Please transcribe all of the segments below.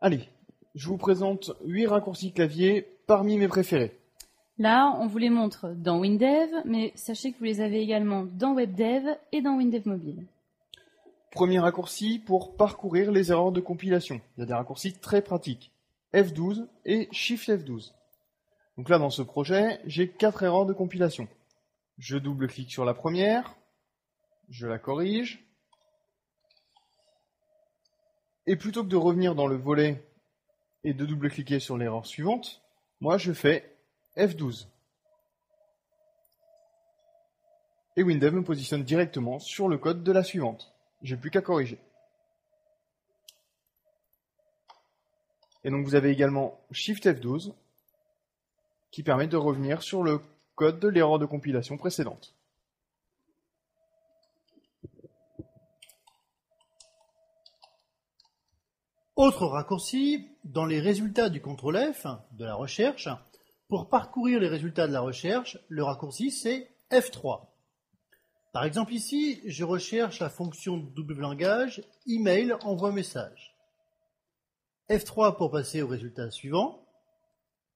Allez, je vous présente 8 raccourcis clavier parmi mes préférés. Là, on vous les montre dans WinDev, mais sachez que vous les avez également dans WebDev et dans WinDev Mobile. Premier raccourci pour parcourir les erreurs de compilation. Il y a des raccourcis très pratiques. F12 et Shift F12. Donc là, dans ce projet, j'ai 4 erreurs de compilation. Je double-clique sur la première, je la corrige, et plutôt que de revenir dans le volet et de double-cliquer sur l'erreur suivante, moi je fais F12. Et WinDev me positionne directement sur le code de la suivante. J'ai plus qu'à corriger. Et donc vous avez également Shift F12 qui permet de revenir sur le code de l'erreur de compilation précédente. Autre raccourci, dans les résultats du CTRL F de la recherche, pour parcourir les résultats de la recherche, le raccourci c'est F3. Par exemple ici, je recherche la fonction de double langage email envoi message. F3 pour passer au résultat suivant,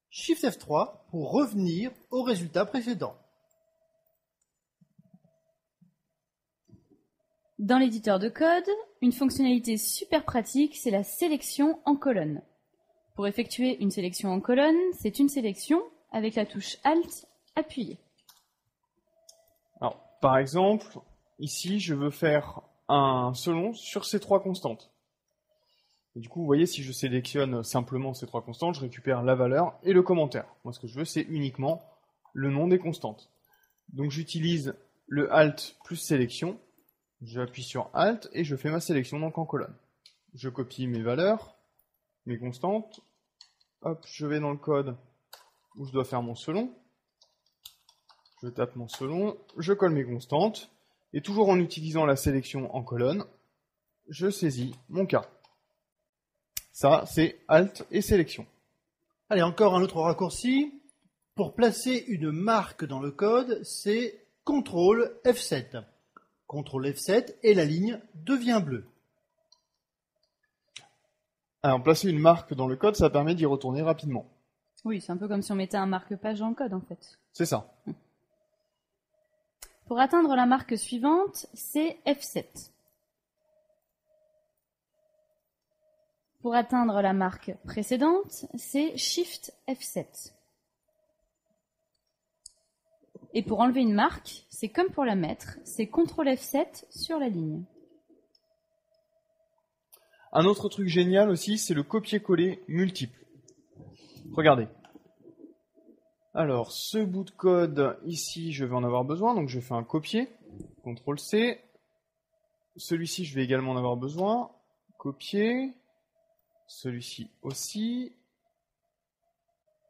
Shift F3 pour revenir au résultat précédent. Dans l'éditeur de code, une fonctionnalité super pratique, c'est la sélection en colonne. Pour effectuer une sélection en colonne, c'est une sélection avec la touche Alt appuyée. Alors, par exemple, ici, je veux faire un selon sur ces 3 constantes. Et du coup, vous voyez, si je sélectionne simplement ces 3 constantes, je récupère la valeur et le commentaire. Moi, ce que je veux, c'est uniquement le nom des constantes. Donc, j'utilise le Alt plus sélection. J'appuie sur Alt et je fais ma sélection donc en colonne. Je copie mes valeurs, mes constantes. Hop, je vais dans le code où je dois faire mon selon. Je tape mon selon, je colle mes constantes. Et toujours en utilisant la sélection en colonne, je saisis mon cas. Ça, c'est Alt et sélection. Allez, encore un autre raccourci. Pour placer une marque dans le code, c'est CTRL F7. CTRL F7 et la ligne devient bleue. Alors, placer une marque dans le code, ça permet d'y retourner rapidement. Oui, c'est un peu comme si on mettait un marque-page dans le code en fait. C'est ça. Pour atteindre la marque suivante, c'est F7. Pour atteindre la marque précédente, c'est Shift F7. Et pour enlever une marque, c'est comme pour la mettre, c'est CTRL F7 sur la ligne. Un autre truc génial aussi, c'est le copier-coller multiple. Regardez. Alors, ce bout de code, ici, je vais en avoir besoin, donc je fais un copier, CTRL-C. Celui-ci, je vais également en avoir besoin, copier. Celui-ci aussi.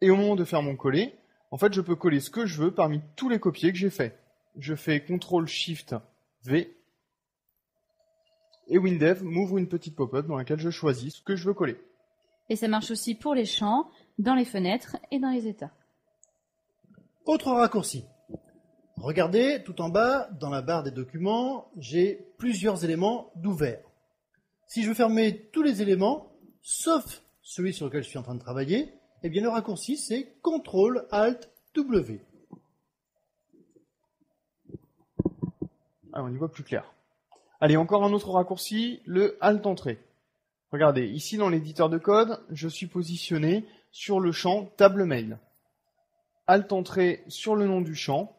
Et au moment de faire mon coller, en fait, je peux coller ce que je veux parmi tous les copiés que j'ai faits. Je fais CTRL-SHIFT-V. Et WinDev m'ouvre une petite pop-up dans laquelle je choisis ce que je veux coller. Et ça marche aussi pour les champs, dans les fenêtres et dans les états. Autre raccourci. Regardez, tout en bas, dans la barre des documents, j'ai plusieurs éléments d'ouvert. Si je veux fermer tous les éléments, sauf celui sur lequel je suis en train de travailler, eh bien le raccourci c'est CTRL-ALT-W. Alors, on y voit plus clair. Allez, encore un autre raccourci, le Alt-Entrée. Regardez, ici dans l'éditeur de code, je suis positionné sur le champ table mail. Alt-Entrée sur le nom du champ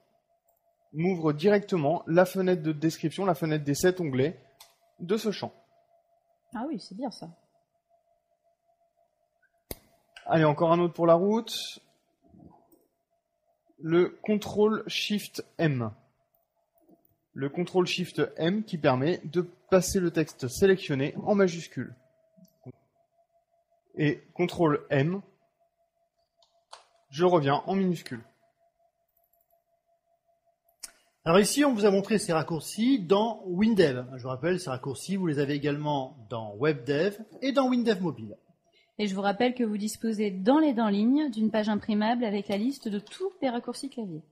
m'ouvre directement la fenêtre de description, la fenêtre des 7 onglets de ce champ. Ah oui, c'est bien ça. Allez, encore un autre pour la route. Le CTRL-SHIFT-M. Le CTRL-SHIFT-M qui permet de passer le texte sélectionné en majuscule. Et CTRL-M, je reviens en minuscule. Alors ici, on vous a montré ces raccourcis dans WinDev. Je vous rappelle, ces raccourcis, vous les avez également dans WebDev et dans WinDev Mobile. Et je vous rappelle que vous disposez dans les lignes d'une page imprimable avec la liste de tous les raccourcis clavier.